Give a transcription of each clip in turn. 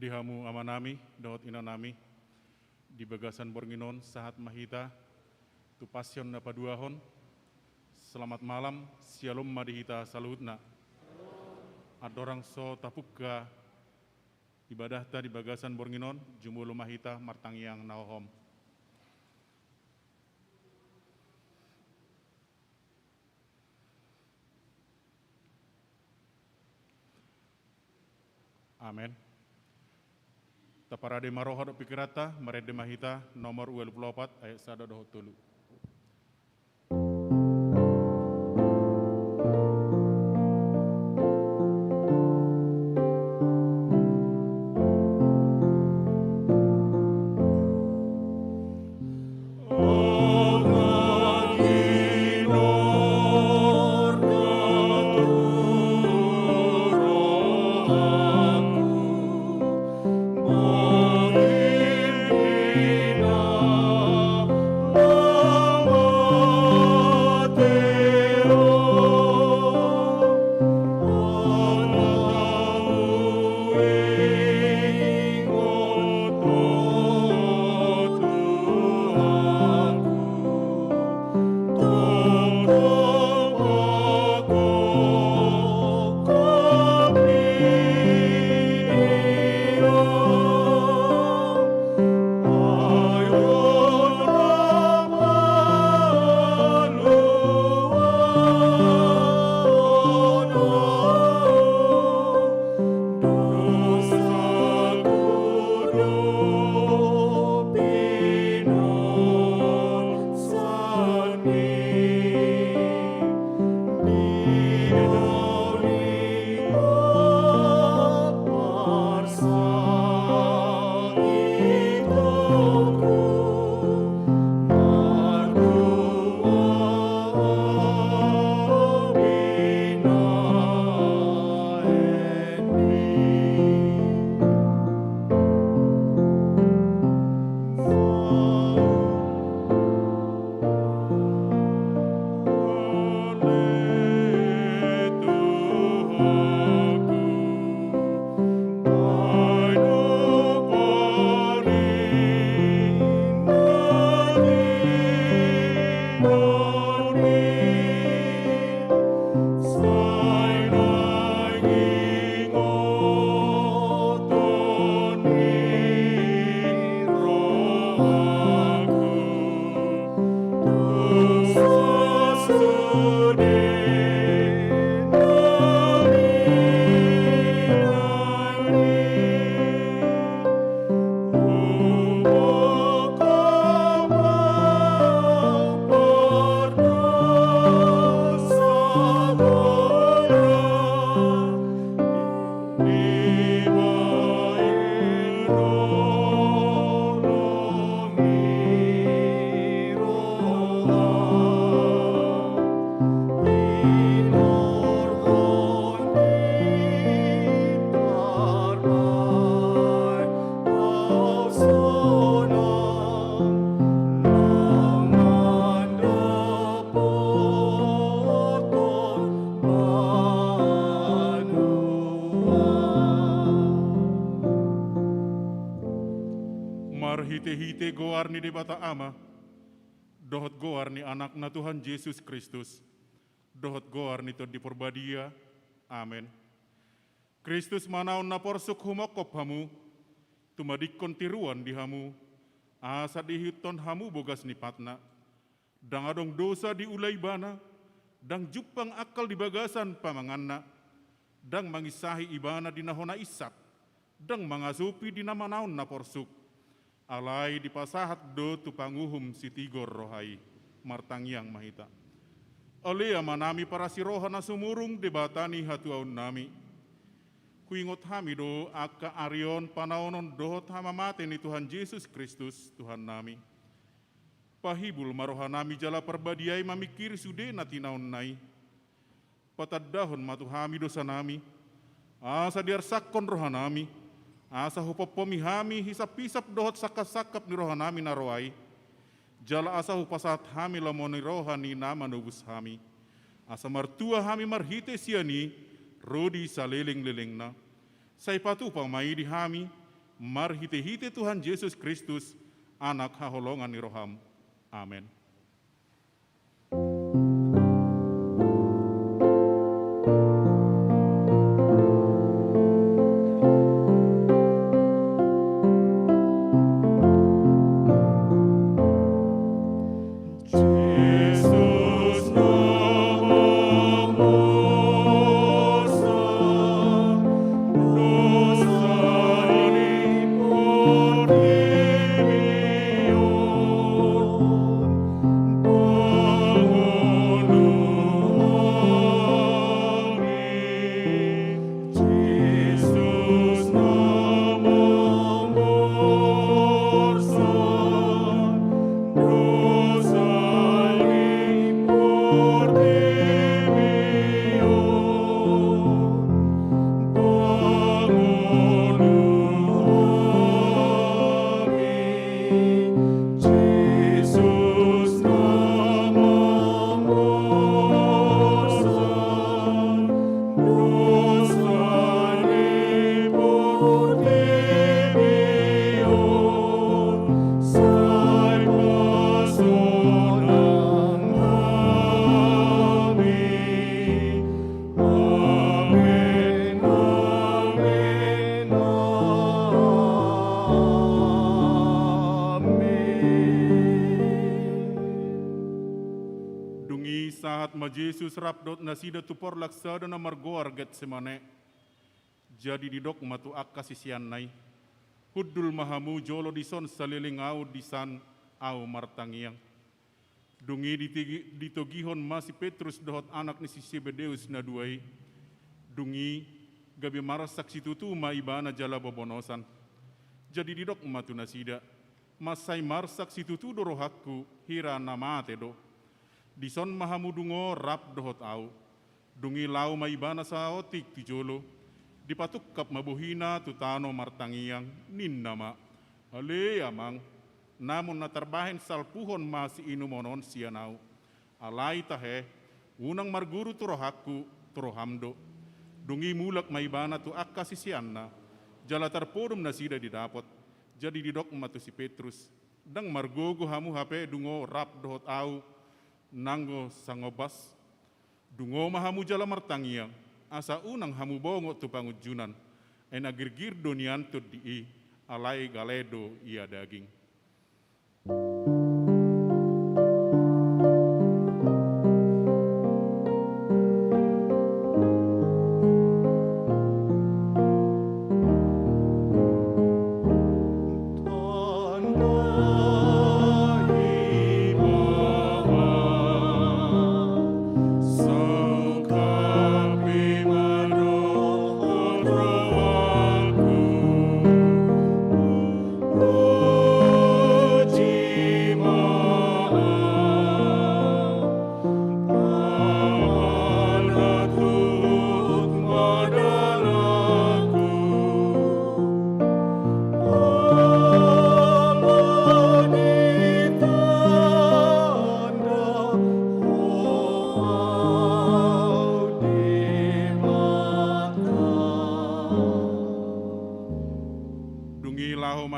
Dihamu amanami, daot inanami, di bagasan bornginon sahat mahita, tu pasion na paduahon, selamat malam, sialum madihita saluhutna. Adorang so tapukka, ibadahta di bagasan bornginon, jumulu mahita martangyang naohom. Amin. Taparade maroha do pikirata, marede mahita, nomor 24 ayat 1 doho tulu. Hite-hite goar ni debata ama, dohot goar ni anak na Tuhan Yesus Kristus, dohot goar ni to di porbadia, amen. Kristus manaon na porsuk humokop hamu, tumadikon tiruan di hamu, asa dihiton hamu bogas ni patna, dang adong dosa di ulay bana, dang jupang akal di bagasan pamanganna, dang mangisahi ibana di nahona isak, dang mangasupi di namanaon na porsuk, alai di pasahat do tu panguhum si tigor rohai martangyang mahita. Oleh amanami para si roha na sumurung debatani hatuaun nami. Kuingot hami do aka arion panaonon dohot hamamate ni Tuhan Yesus Kristus Tuhan nami. Pahibul maroha nami jala perbadiai mamikir sude na tinaon nai. Patadahon matuhami dosa nami. Asa diar sakon roha nami. Asa hupopomi hami hisap-hisap dohot sakap-sakap ni rohanami naroai. Jala asa hupasat hami lamoni rohani nama nubus hami. Asa martua hami marhite siani, rodi sa leleng-leleng na. Say patu pang mai di hami, marhite-hite Tuhan Yesus Kristus, anak haholongan ni roham. Amin. Yesus rapdot nasida tupor laksada na margoar Getsemane. Jadi didok matu akka sisian nai. Huddul mahamu jolo dison saliling au disan au martangiang. Dungi ditogihon masih Petrus dohot anak ni si Zebedeus na duai. Dungi gabi maras saksi tutu maibana jala bobonosan. Jadi didok matu nasida. Masai marsak si tutu dorohakku hira namate do. Dison mahamudungo rap dohot au. Dungi lau maibana sa otik tijolo. Dipatuk kap mabuhina tutano martangiang ninnama. Ale amang. Namun natarbahin salpuhon masih inumonon sianau. Alai tahe. Unang marguru turohakku turohamdo. Dungi mulak maibana tu akka sisianna. Jala tarpodum nasida didapot. Jadi didok matu si Petrus. Dang margogo hamu hape dungo rap dohot au. Nanggo sangobas, dungo mahamu jala martangiang, asa unang hamu bongo tu pangujunan, ena girgir donian tu di alai galedo ia daging.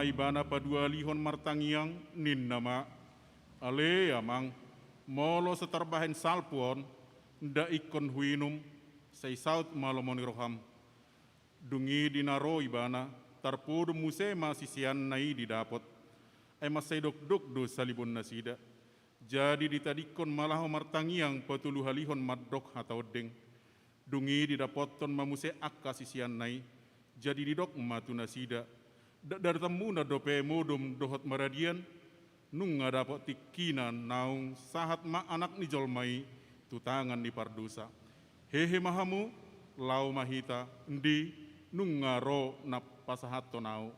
Ibana padua lihon martangiang nin nama ale amang molo seterbahen salpuon nda ikon huinum say saut malomoni roham dungi dinaro ibana tarpudum muse masisian nai didapot ay masay dok do salibon nasida jadi ditadikon malaho martangiang patulu halihon maddok hatau deng dungi didapoton mamuse akka sisian nai jadi didok matu nasida dari temu na dope modum dohot maradian nung ngadapot tikinan naung sahat ma anak ni jolmai tutangan di pardusa hehe mahamu lau mahita ndi nung ngaro na pasahat tonau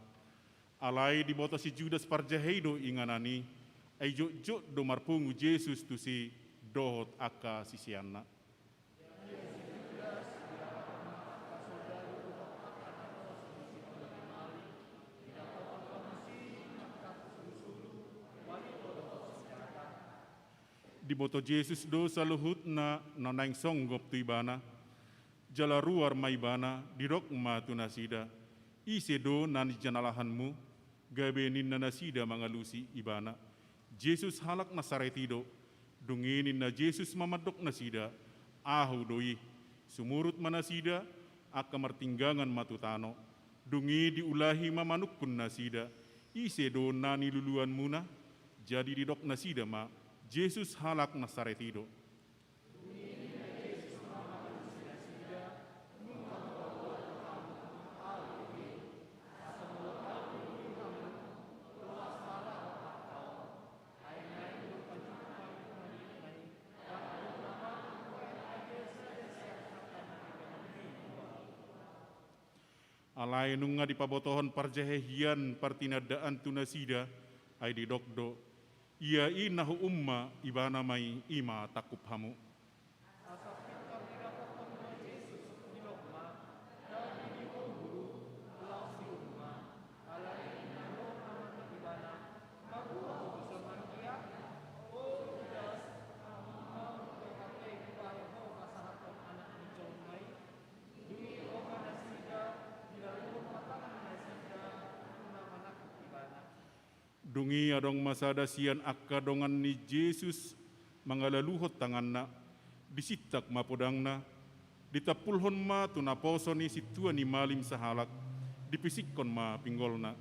alai di bota si Judas parjaheido inganani ay jo do marpungu Yesus tu si dohot akka sisianna. Di boto Yesus do saluhut na nanaing songgop tu ibana, jala ruar maibana dirok matu nasida, Isedo nani janalahanmu, gabenin na nasida mangalusi ibana. Jesus halak nasaretido, dunginin na Jesus mamadok nasida, ahu doi, sumurut manasida, aka martinggangan matutano, dungi diulahi mamanukun nasida, isedo nani luluan muna, jadi didok nasida ma, Jesus halak nasaretido. Alai nunga di pabotohon parjahehian partinadaan tunasida ay di dokdo ia inahu umma ibana mai ima takup hamu. Dungi adong masada sian akka dongan ni Jesus mangalaluhot tanganna disitak mapodangna ditapulhon ma tunaposo ni situa ni malim sahalak dipisikkon ma pinggolna.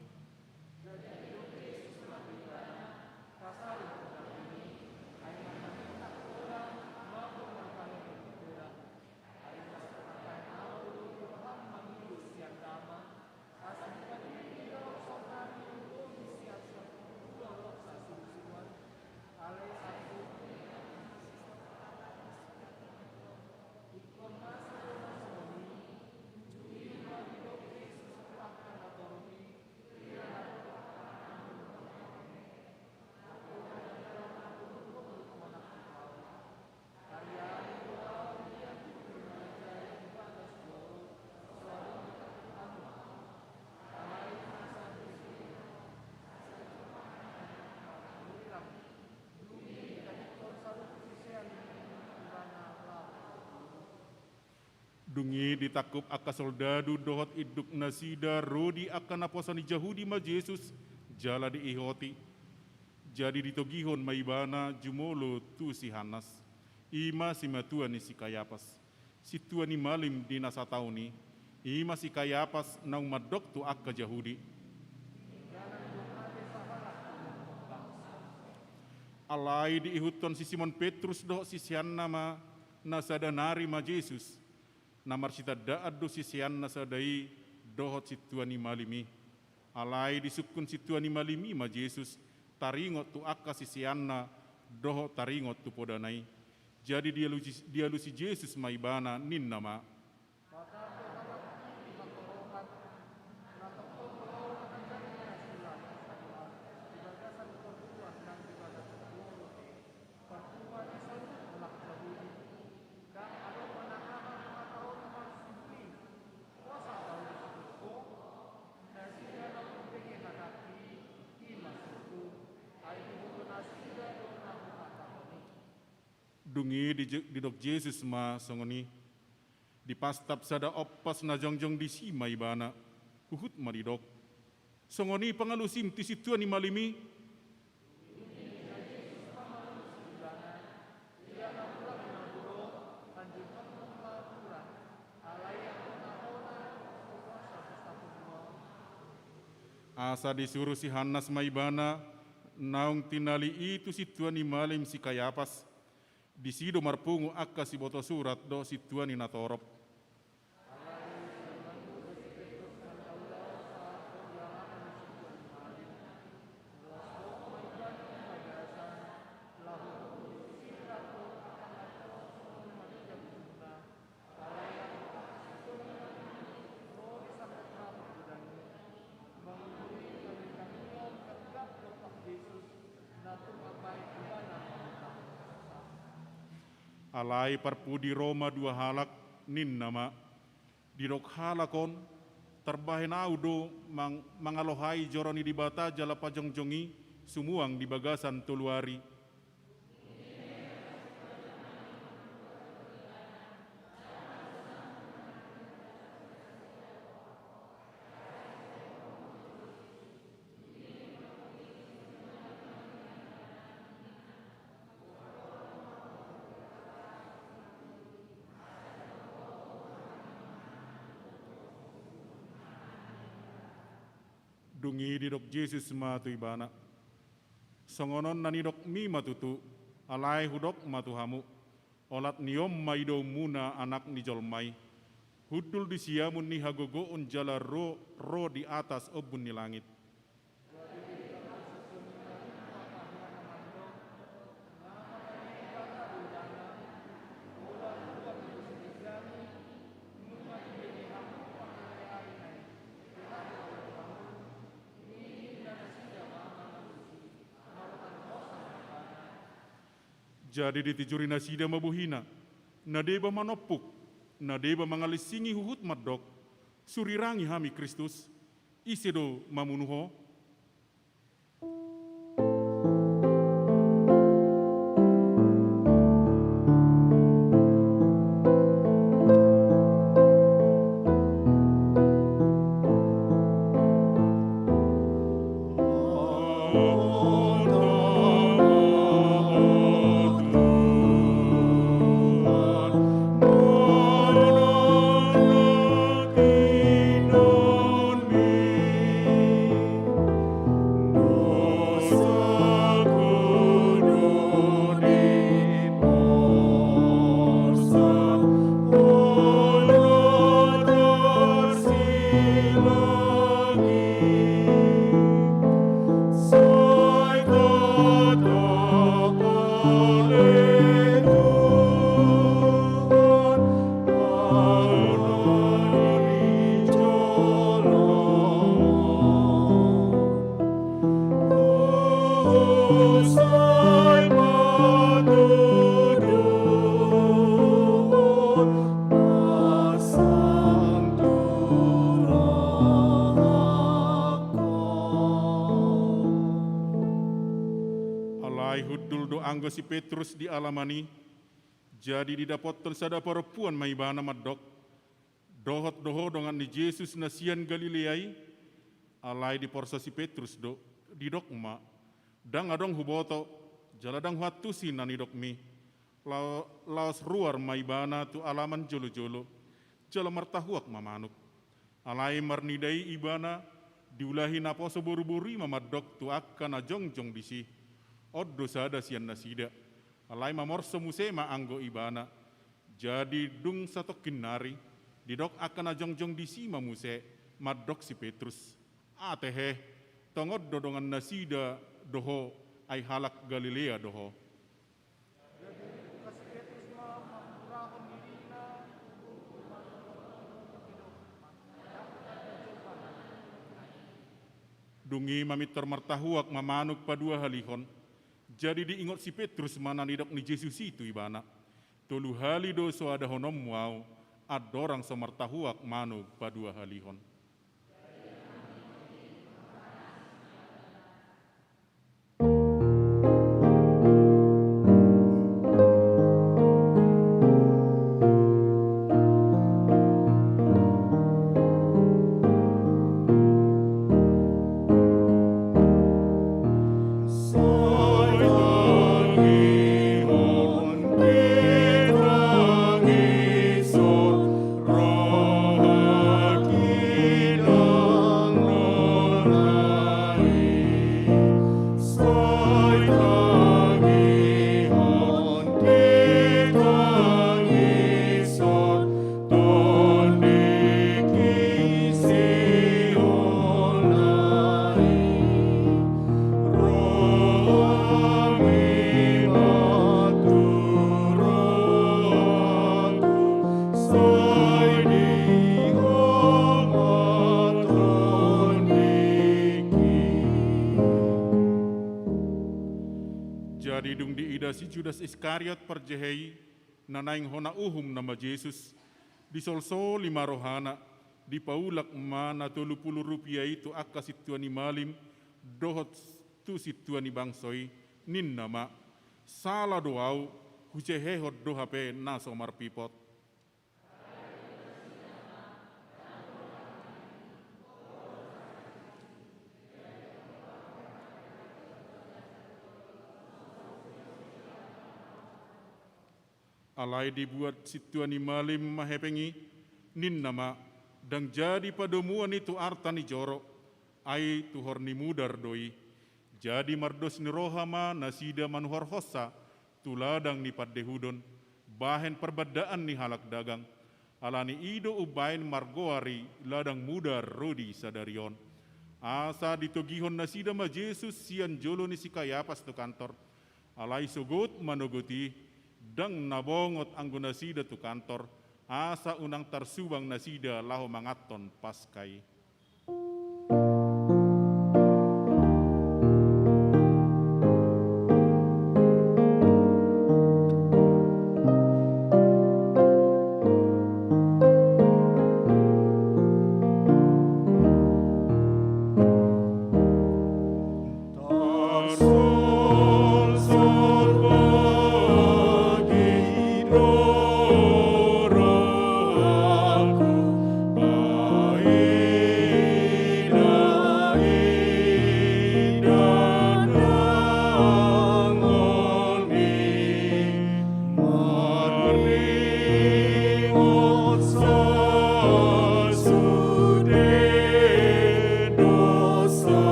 Dungi ditakup aka soldadu dohot iduk nasida rodi aka naposani Jahudi ma Jesus jala di ihoti. Jadi ditogihon maibana jumolo tu si Hanas. Ima si matua ni si Kayapas. Si tua ni malim di nasatauni. Ima si Kayapas naung madok tu aka Jahudi. Alai di ihuton si Simon Petrus doh si sianna ma nasadanari ma Jesus. Namar sita daad do sisian nasadai dohot situani malimi. Alai disukun situani malimi ma Jesus taringot tu akka sisianna dohot taringot tu podanai. Jadi dia lusi Jesus maibana nin nama. Dungi di dok Jesus ma songoni di pastap sada oppas na jongjong di si maibana huhut ma di dok songoni pangalusim ti situan ni malimi asa disuruh si Hanas maibana naung tinali itu situan ni malim si Kayapas. Di sido marpungu akka si boto surat do si tuani natorop. Alai parpudi Roma dua halak nin nama dirok halakon terbahen audo mangalohai joroni di bata jala pajongjongi sumuang di bagasan tuluari. Dungi didok Yesus matu ibana. Songonon nanidok mi matutu, alai hudok matuhamu. Olat niom maido muna anak ni jolmai. Hudul di siamun ni hagogo jala ro di atas obun ni langit. Jadi ditijuri nasida mabuhina, nadeba manopuk, nadeba mangalisingi huhut madok, surirangi hami Kristus, isedo mamunuho. Si Petrus di alamani, jadi didapatkan sada perempuan maibana madok, dohot dengan ni Yesus nasian Galileai, alai di porsa si Petrus di dokma, dang adong huboto, jaladang hatusin nani dokmi, laos ruar maibana tu alaman jolo-jolo, jala martahuak mamanuk, alai marnidai ibana, diulahi naposo buru-buri mamadok tu akan ajong-jong disi. Oddo sada sian nasida, alai mamorso musema anggo ibana, jadi dung satu kinari, didok akan ajong-jong disi mamuse, madok si Petrus. Atehe, tongod dodongan nasida doho, ay halak Galilea doho. Dungi mamit termartahuak mamanuk padua halihon, jadi diingot si Petrus mana nidok ni Yesus itu ibana. Tolu hali doso ada honom mau, adorang semartahuak manuk padua halihon. Si Judas Iskariot perjehei nanaing hona uhum nama Yesus di solso 5 rohana di paulak mana 30 rupiah itu akka situani malim dohot tu situani bangsoi nin nama salah doau hujehehot dohape nasomar pipot. Alai dibuat situani malim mahepengi nin nama dan jadi padomuan itu artani jorok ai tuhor ni mudar doi, jadi mardos ni rohama nasida manuhor hossa, tuladang ni paddehudon, bahen perbedaan ni halak dagang, alani ido ubain margoari ladang mudar rodi sadarion. Asa ditogihon nasida ma Jesus sian jolo ni sikayapas tu kantor, alai sugut manogoti, dang nabongot anggo nasida tu kantor, asa unang tarsubang nasida laho mangaton paskai.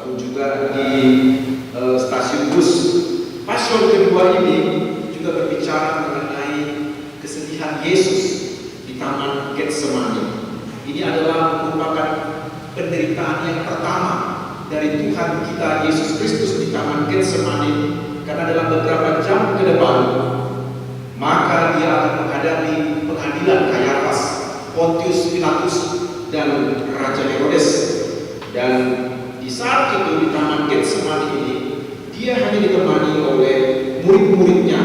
Juga di stasiun bus. Paslon kedua ini juga juga berbicara mengenai kesedihan Yesus di Taman Getsemani. Ini adalah merupakan penderitaan yang pertama dari Tuhan kita Yesus Kristus di Taman Getsemani, karena dalam beberapa jam ke depan maka dia akan menghadapi pengadilan Kayafas, Pontius Pilatus, dan Raja Herodes. Dan di saat itu di Taman Getsemani ini dia hanya ditemani oleh murid-muridnya,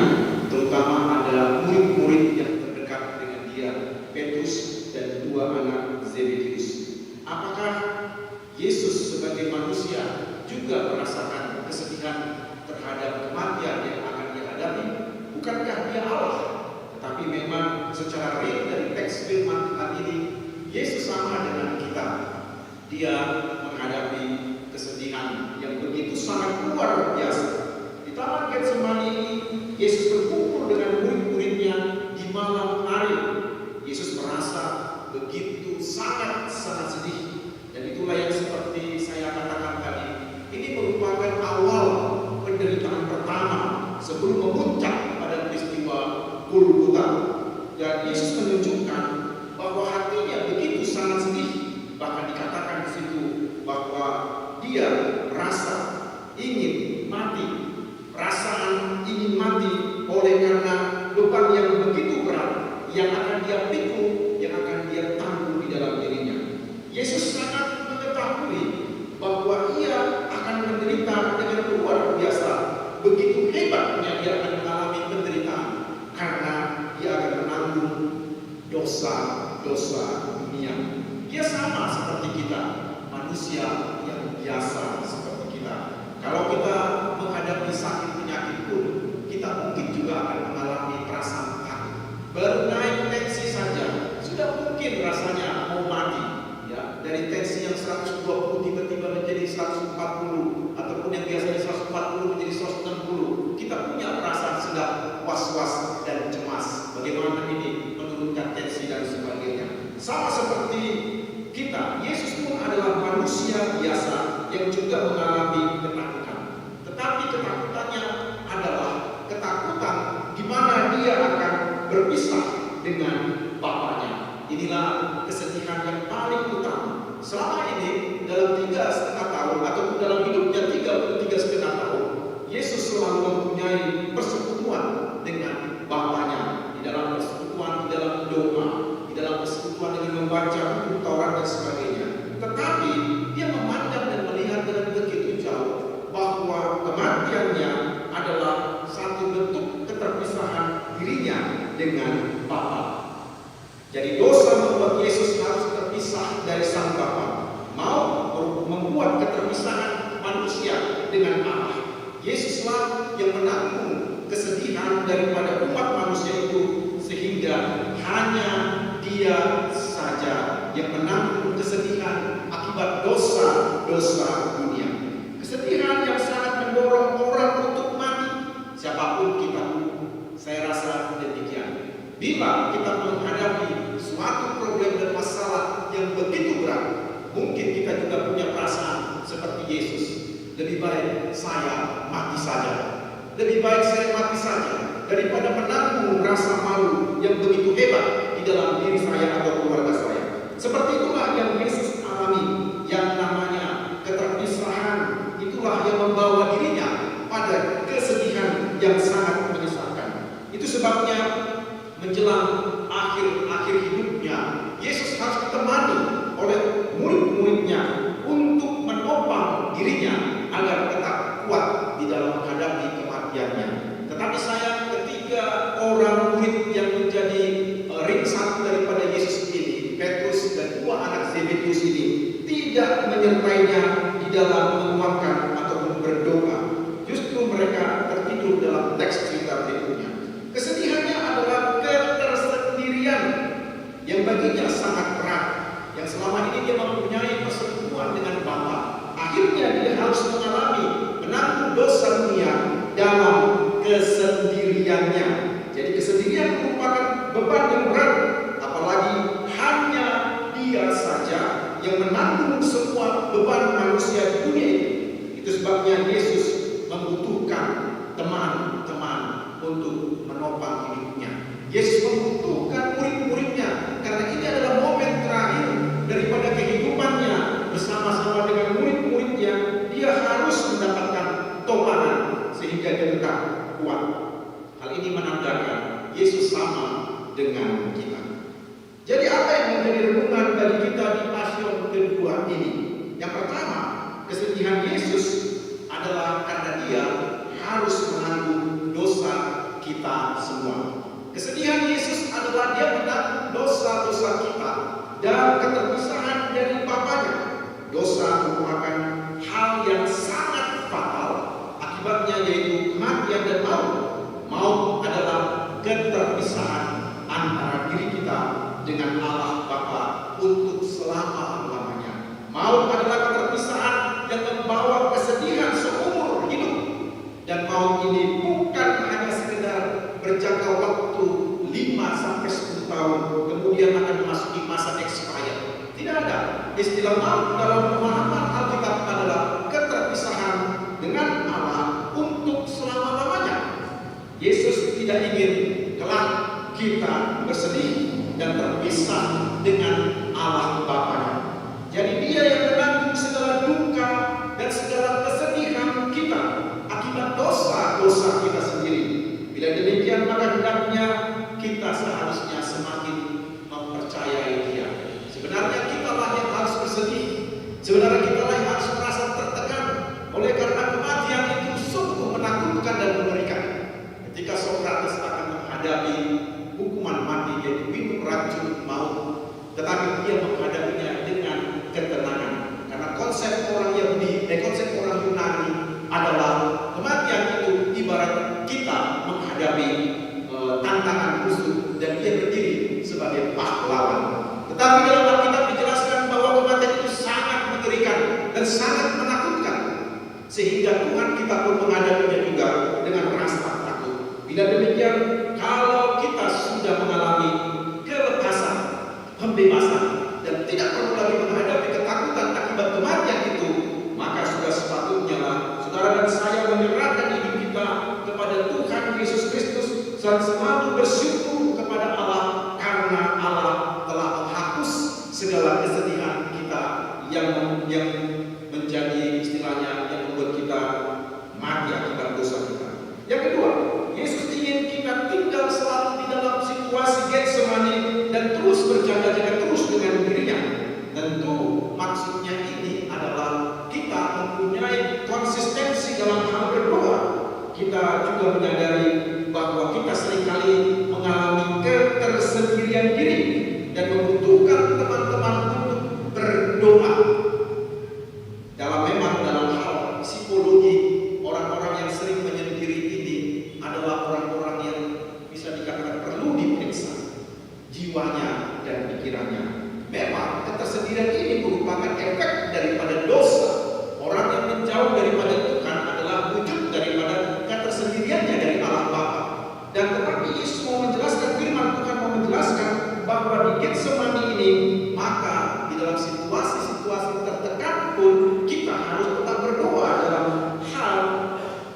terutama ada murid-murid yang terdekat dengan dia, Petrus dan dua anak Zebedeus. Apakah Yesus sebagai manusia juga merasakan kesedihan terhadap kematian yang akan dia hadapi? Bukankah dia Allah? Tetapi memang secara real dari teks firman Tuhan ini, Yesus sama dengan kita. Dia menghadapi kesedihan yang begitu sangat luar biasa. Di Taman Getsemani ini, Yesus berkumpul dengan murid-muridnya di malam hari. Yesus merasa begitu sangat sedih. Dan itulah yang seperti saya katakan tadi, ini merupakan awal penderitaan pertama sebelum memuncak pada peristiwa Golgota. Dan Yesus menunjukkan bahwa hatinya begitu sangat sedih. Bahkan dikatakan di situ bahwa dia merasa ingin mati. Perasaan ingin mati oleh karena beban yang begitu berat yang akan dia pikul, yang akan dia tanggung di dalam dirinya. Yesus sangat mengetahui bahwa ia akan menderita dengan luar biasa. Begitu hebatnya dia akan mengalami penderitaan karena dia akan menanggung dosa-dosa dunia. Dia sama seperti kita, manusia yang biasa seperti kita. Kalau kita menghadapi sakit penyakit pun, kita mungkin juga akan mengalami perasaan takut. Baru naik tensi saja, sudah mungkin rasanya mau mati. Ya, dari tensi yang 120 tiba-tiba menjadi 140, ataupun yang biasanya 140 menjadi 160. Kita punya perasaan sedang was-was dan cemas. Bagaimana ini menurunkan tensi dan sebagainya. Sama seperti kita, Yesus pun adalah manusia biasa yang juga mengalami ketakutan. Tetapi ketakutannya adalah ketakutan di mana dia akan berpisah dengan Bapaknya. Inilah kesedihan yang paling utama. Selama ini dalam 3,5 tahun ataupun dalam hidupnya 33,5 tahun, Yesus selalu mempunyai persekutuan dengan Bapaknya. Di dalam persekutuan, di dalam doa, di dalam persekutuan dengan membaca buku Taurat dan sebagainya. Tetapi dia memandang dan melihat dengan begitu jauh bahwa kematiannya adalah satu bentuk keterpisahan dirinya dengan Bapa. Jadi dosa membuat Yesus harus terpisah dari Sang Bapa, mau membuat keterpisahan manusia dengan Allah. Yesuslah yang menanggung kesedihan daripada umat manusia itu, sehingga hanya Dia saja yang menanggung kesedihan akibat dosa-dosa dunia. Kesedihan yang sangat mendorong orang untuk mati. Siapapun kita, saya rasa demikian. Bila kita menghadapi suatu problem dan masalah yang begitu berat, mungkin kita juga punya perasaan seperti Yesus. Lebih baik saya mati saja. Lebih baik saya mati saja daripada menanggung rasa malu yang begitu hebat di dalam diri saya atau keluarga saya. Seperti itulah yang Yesus alami, yang namanya keterpisahan. Itulah yang membawa dirinya pada kesedihan yang sangat menyesakkan. Itu sebabnya menjelang akhir hidupnya, Yesus harus ditemani oleh murid-muridnya untuk menopang dirinya agar tetap kuat di dalam menghadapi kematiannya. Tetapi sayang, ketiga orang murid yang menjadi ring satu daripada Yesus ini, Petrus dan dua anak Zebedeus ini, tidak menyertainya di dalam menguatkan ataupun berdoa. Justru mereka tertidur dalam teks cerita berikutnya. Kesedihannya adalah ketersendirian yang baginya sangat berat, yang selama ini dia mempunyai persekutuan dengan Bapa. Akhirnya dia harus menanggung dosa dunia dalam kesendiriannya. Jadi kesendirian merupakan beban yang berat, apalagi hanya dia saja yang menanggung semua beban manusia di dunia ini. Itu sebabnya Yesus membutuhkan teman-teman untuk kita tetap kuat. Hal ini menandakan Yesus sama dengan kita. Jadi apa yang menjadi renungan bagi kita di Pasion kedua ini? Yang pertama, kesedihan Yesus adalah karena Dia harus menanggung dosa kita semua. Kesedihan Yesus adalah Dia menanggung dosa-dosa kita dan keterpisahan dari Bapaknya. Dosa merupakan hal yang sangat fatal, akibatnya yaitu kematian dan maut. Maut adalah keterpisahan antara diri kita dengan Allah Bapa untuk selama-lamanya. Maut adalah keterpisahan yang membawa kesedihan seumur hidup. Dan maut ini bukan hanya sekedar berjangka waktu 5-10 tahun, kemudian akan memasuki masa expired. Tidak ada. Istilah maut dalam pemahaman Alkitab adalah keterpisahan dengan Allah untuk selama-lamanya. Yesus tidak ingin kelak kita bersedih dan terpisah dengan Allah Bapaknya. Jadi Dia yang menanggung segala duka dan segala kesedihan kita akibat dosa-dosa kita sendiri. Bila demikian, maka hendaknya kita seharusnya semakin mempercayai Dia. Sebenarnya kitalah yang harus bersedih. Sebenarnya kitalah yang harus merasa tertekan. Oleh karena kematian itu sungguh menakutkan dan mengerikan. Ketika Sokrates akan menghadapi hukuman mati, yaitu minum racun maut, tetapi dia menghadapinya dengan ketenangan. Karena konsep orang Yahudi, konsep orang Yunani adalah kematian itu ibarat kita menghadapi tantangan musuh dan dia berdiri sebagai pahlawan. Tetapi dalam Alkitab dijelaskan bahwa kematian itu sangat mengerikan dan sangat menakutkan, sehingga Tuhan kita pun menghadapinya juga dengan rasa takut. Bila demikian, kalau kita sudah mengalami kelepasan, pembebasan, dan tidak perlu lagi menghadapi ketakutan akibat kematian itu, maka sudah sepatutnya saudara dan saya menyerahkan hidup kita kepada Tuhan Yesus Kristus dan selalu bersyukur kepada Allah karena Allah telah menghapus segala kesedihan kita yang menjadi istilahnya yang membuat kita mati akibat dosa kita. Yang kedua, Yesus ingin kita tinggal selalu di dalam situasi Getsemani dan terus berjaga-jaga terus dengan dirinya. Tentu maksudnya ini adalah kita mempunyai konsistensi dalam hal berdoa. Kita juga menyadari bahwa kita seringkali mengalami ketersendirian diri dan membutuhkan teman-teman untuk berdoa. Dalam hal psikologi, orang-orang yang sering menyendiri ini adalah orang-orang yang bisa dikatakan perlu diperiksa jiwanya dan pikirannya. Memang ketersendirian ini merupakan efek daripada dosa. Orang yang menjauh daripada Tuhan adalah wujud daripada ketersendiriannya dari Allah Bapa. Dan tetapi Yesus mau menjelaskan, firman Tuhan mau menjelaskan bahwa di Getsemani ini, maka di dalam situasi-situasi tertekan pun kita harus tetap berdoa dalam hal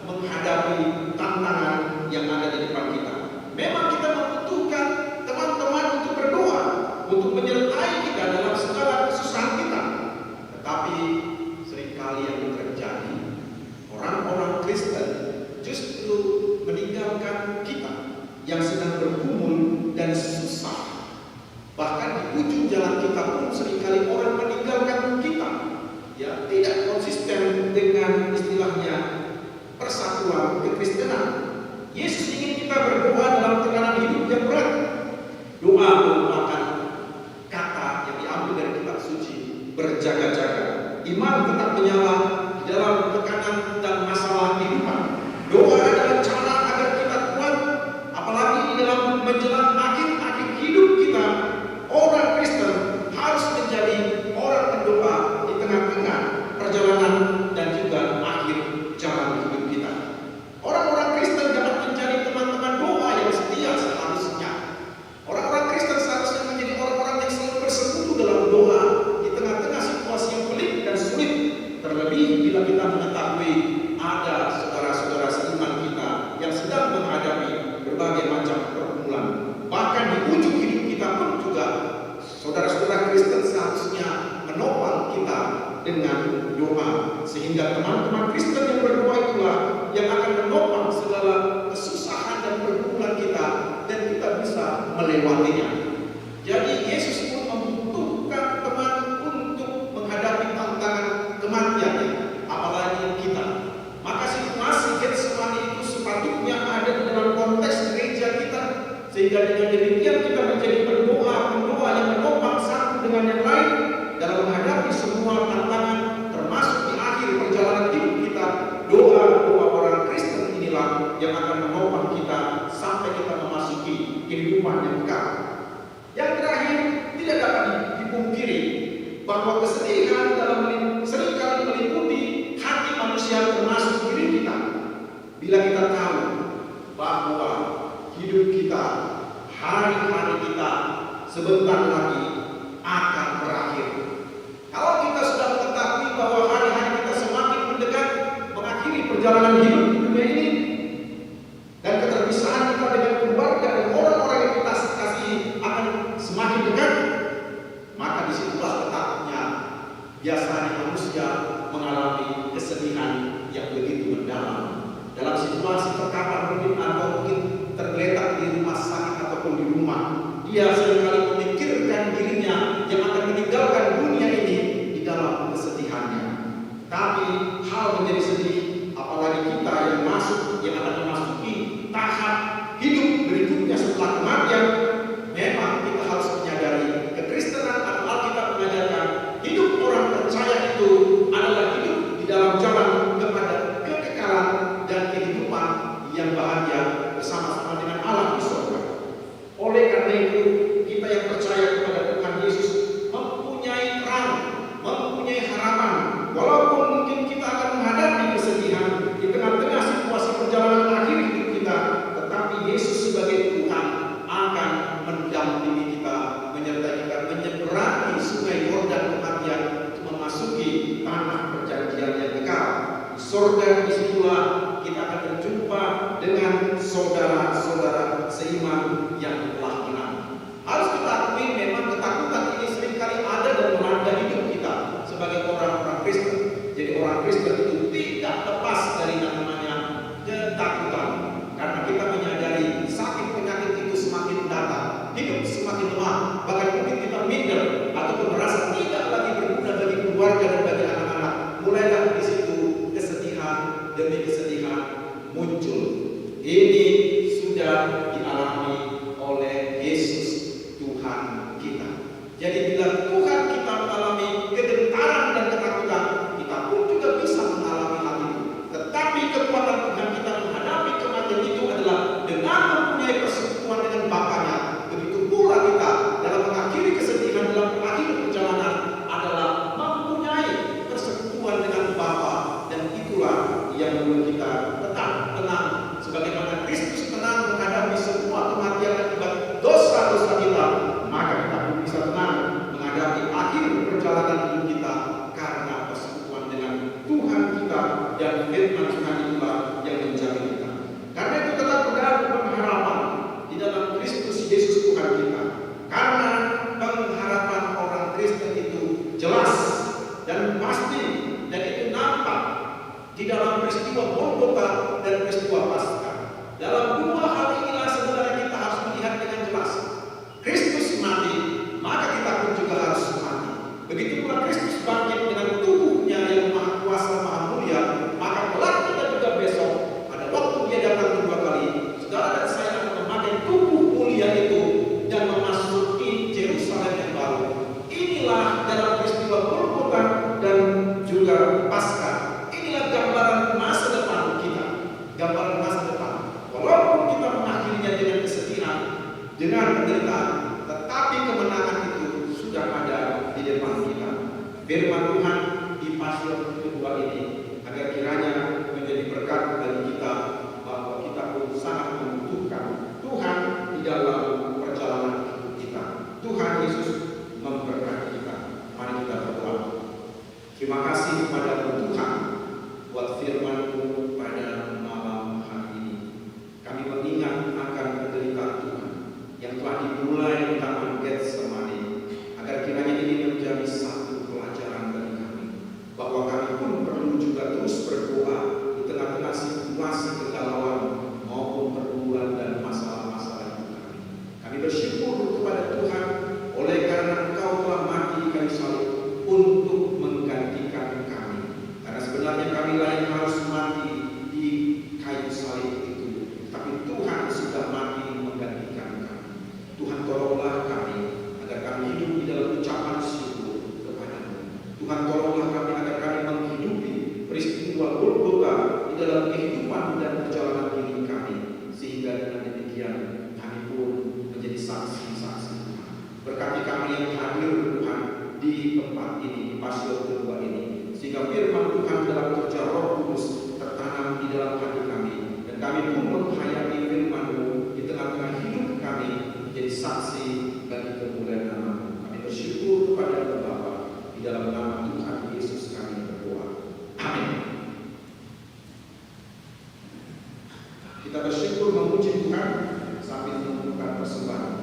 menghadapi tantangan yang ada di depan kita. Memang kita membutuhkan teman-teman untuk berdoa, untuk menyertai kita dalam segala kesusahan kita. Tetapi seringkali yang terjadi, orang-orang Kristen justru meninggalkan kita yang sedang bergumul dan susah. Bahkan di ujung jalan kita pun seringkali orang meninggalkan kita, ya, tidak konsisten dengan istilahnya persatuan kekristenan. Yesus ingin kita berdoa dalam tekanan hidup yang berat. Doa merupakan kata yang diambil dari kitab suci, berjaga-jaga. Iman tetap menyala di dalam tekanan dan masalah kehidupan. Doa adalah cara agar kita kuat, apalagi di dalam menjelang akhir-akhir hidup kita. Orang Kristen harus menjadi orang berdoa di tengah-tengah perjalanan dan juga akhir jalan hidup kita. Orang-orang Kristen dapat menjadi teman-teman doa yang setia seharusnya. Orang-orang Kristen seharusnya menjadi orang-orang yang selalu bersekutu dalam doa di tengah-tengah situasi yang pelik dan sulit. Terlebih bila kita mengetahui ada saudara-saudara seiman kita yang sedang menghadapi berbagai macam pergumulan. Bahkan di ujung hidup kita pun juga saudara-saudara Kristen seharusnya menopang kita dengan doa, sehingga teman-teman Kristen yang berdoa itulah yang akan menopang melewatinya. Jadi Yesus pun membutuhkan teman untuk menghadapi tantangan kematiannya, apalagi kita. Maka situasi Getsemani itu sepatutnya ada di dalam konteks gereja kita, sehingga dengan demikian kita menjadi pendoa yang menopang satu dengan yang lain dalam menghadapi semua tantangan, termasuk di akhir perjalanan hidup kita. Doa-doa orang Kristen inilah yang akan menopang kita sampai kita memasuki kehidupan yang kekal. Yang terakhir, tidak dapat dipungkiri bahwa kesedihan seringkali meliputi hati manusia termasuk diri kita. Bila kita tahu bahwa hidup kita, hari-hari kita sebentar lagi akan berakhir. Kalau kita sudah mengetahui bahwa hari-hari kita semakin mendekat mengakhiri perjalanan hidup di dunia ini, dan keterpisahan kita dengan keluarga dan orang-orang yang kita kasihi akan semakin dekat, maka disitulah letaknya biasanya manusia mengalami kesedihan yang begitu mendalam. Dalam situasi terkapar mungkin atau mungkin tergeletak di rumah sakit ataupun di rumah, dia seringkali memikirkan dirinya yang akan meninggalkan dunia ini di dalam kesedihannya. Tapi hal menjadi sedih, apalagi kita yang akan memasuki tahap hidup berikutnya setelah kematian. Memang kita harus menyadari kekristenan atau Alkitab mengajarkan hidup orang percaya itu adalah hidup di dalam jalan kepada kekekalan dan kehidupan yang bahagia bersama-sama dengan Allah di surga. Oleh karena itu, kita yang percaya kepada Tuhan Yesus mempunyai terang, mempunyai harapan. Walaupun mungkin kita akan menghadapi kesedihan di tengah-tengah situasi perjalanan akhir hidup kita, tetapi Yesus sebagai Tuhan akan mendampingi kita, menyertai kita menyeberangi sungai Yordan kematian untuk memasuki tanah perjanjian yang kekal. Di surga disitulah kita akan berjumpa dengan saudara-saudara seiman yang telah menang. Harus kita akui memang ketakutan ini seringkali ada dan melanda hidup kita sebagai orang-orang Kristen. Jadi orang Kristen itu tidak lepas dari namanya ketakutan, karena kita menyadari sakit penyakit itu semakin datang, hidup semakin lemah, bahkan mungkin kita minder ataupun merasa tidak lagi berguna bagi keluarga dan bagi anak-anak. Mulailah di situ kesedihan demi kesedihan muncul. Ini sudah dialami oleh Yesus Tuhan kita. Jadi bila Tuhan kita mengalami kegentaran dan ketakutan, kita pun juga bisa mengalami hal itu. Tetapi kekuatan Tuhan kita menghadapi kematian itu adalah dengan mempunyai persekutuan dengan Bapaknya. Begitu pula kita dalam mengakhiri kesedihan dalam mengakhiri perjalanan adalah mempunyai persekutuan dengan Bapa, dan itulah yang membuat kita tetap tenang. Sebagaimana Kristus tenang menghadapi semua kematian akibat dosa-dosa kita, maka kita pun bisa tenang menghadapi akhir perjalanan hidup kita karena persekutuan dengan Tuhan kita, dan firman Tuhan itulah yang menjaga kita. Karena itu tetap berada pengharapan di dalam Kristus Yesus Tuhan kita. Karena pengharapan orang Kristen itu jelas dan pasti, dan itu nampak di dalam peristiwa Golgota dan peristiwa Paskah. Dalam dua hal inilah sebenarnya kita harus melihat dengan jelas. Kristus mati, maka kita pun juga harus mati. Begitu pula Kristus bangkit dengan tubuhnya yang maha kuasa, maha mulia, maka kelak kita juga besok pada waktu dia datang kedua kali, saudara dan saya akan memakai tubuh mulia itu dan memasuki Yerusalem yang baru. Inilah dalam peristiwa Golgota dan juga Paskah. Inilah gambaran masa depan kita, gambaran masa depan. Walaupun kita mengakhirinya dengan kesedihan, dengan penderitaan, tetapi kemenangan itu sudah ada di depan kita. Firman Tuhan di pasal kedua ini agar kiranya menjadi berkat bagi kita, bahwa kita pun sangat membutuhkan Tuhan di dalam perjalanan hidup kita. Tuhan Yesus memberkati kita. Mari kita berdoa. Terima kasih kepada Tuhan buat firman-Mu pada malam hari ini. Kami mengingat akan penderitaan Tuhan yang telah dimulai di Taman Getsemani, agar kiranya ini menjadi satu pelajaran bagi kami, bahwa kami pun perlu juga terus berdoa kami menghayati firman-Mu di tengah-tengah hidup kami, menjadi saksi bagi kemuliaan nama-Mu. Kami bersyukur kepada Bapa, di dalam nama Tuhan Yesus kami berdoa. Amin. Kita bersyukur memuji Tuhan sambil mengumpulkan persembahan.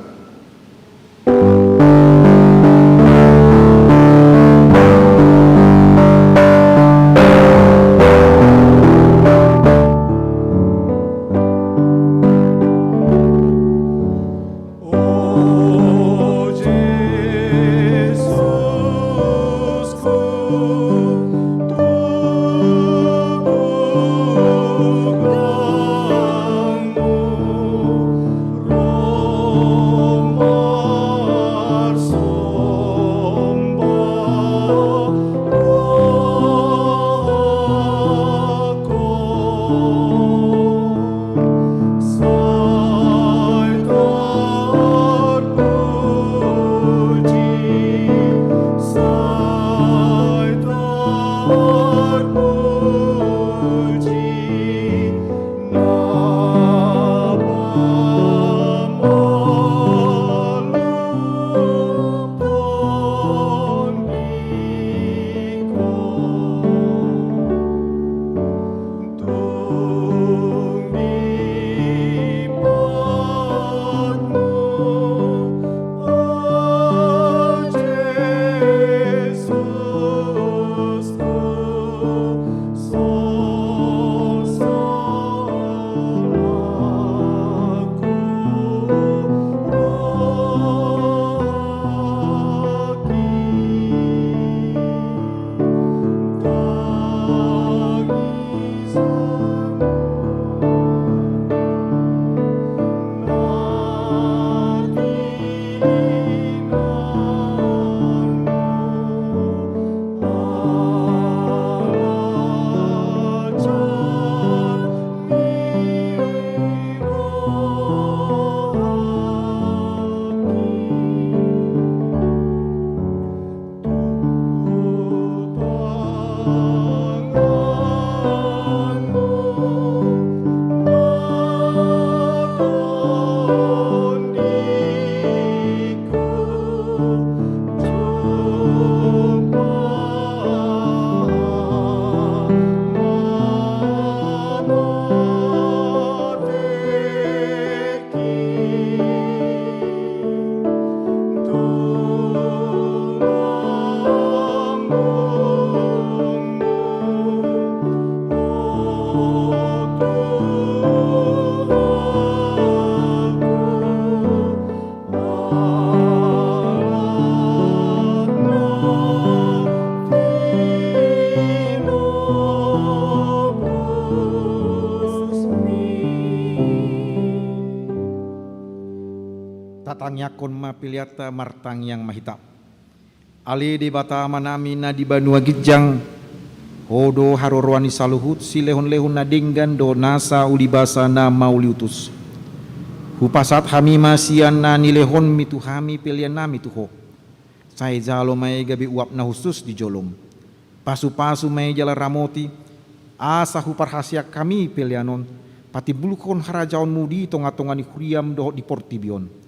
Tatang yakon mapiliata martang yang mahita. Ali di bata manami na di banua gijang. Hodo harorwani saluhut si lehon-lehon na dinggan do nasa ulibasa na mauliutus. Hupasat hami masian na nilehon mitu hami pilihan nami tuho. Saya jalo may gabi uap na husus di jolom. Pasu-pasu may jala ramoti. Asa huparhasyak kami pilihanon. Pati bulukon harajaon mudi tonga-tongani huriam do di portibion.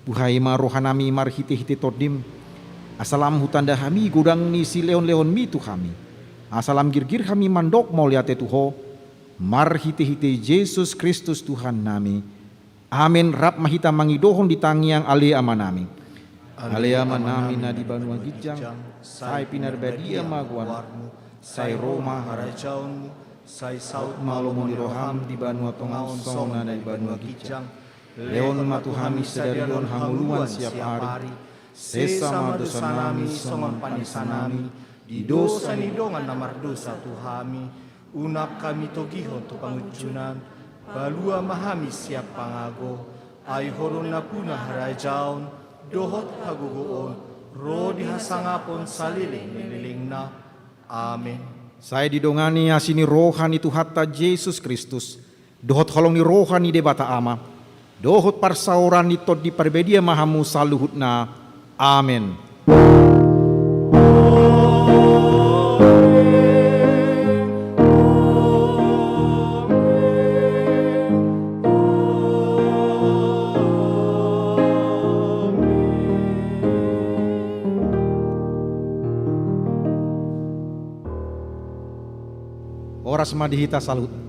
Buhay marohanami marhite-hite todim. Asalam hutanda hami gudang ni si leon-leon mitu kami. Asalam girgir kami mandok mauliate tuho. Marhite-hite Yesus Kristus Tuhan nami. Amin. Rap mahita mangidohon di tangiang ali amanami. Ali amanami na di banua gijang. Sai pinarbadia maguan. Sai Roma harajaunmu. Sai saut malomoni roham di banua tongaon sona na di banua gijang. Leon matuhami sedarion hamuluan siap hari. Sesama dosa nami songon panisanami. Di dosa ni dongan namar dosa tuhami. Unap kami togihon to pangujunan. Balua mahami siap pangago. Ay horon na punah rajaon. Dohot hagugoon. Rodi hasangapon saliling na. Amen. Saya didongani asini rohani Tuhatta Yesus Kristus. Dohot holong ni rohani debata ama. Dohot parsauran ni tod di perbedia mahamu saluhutna. Amin. pas madihita salut.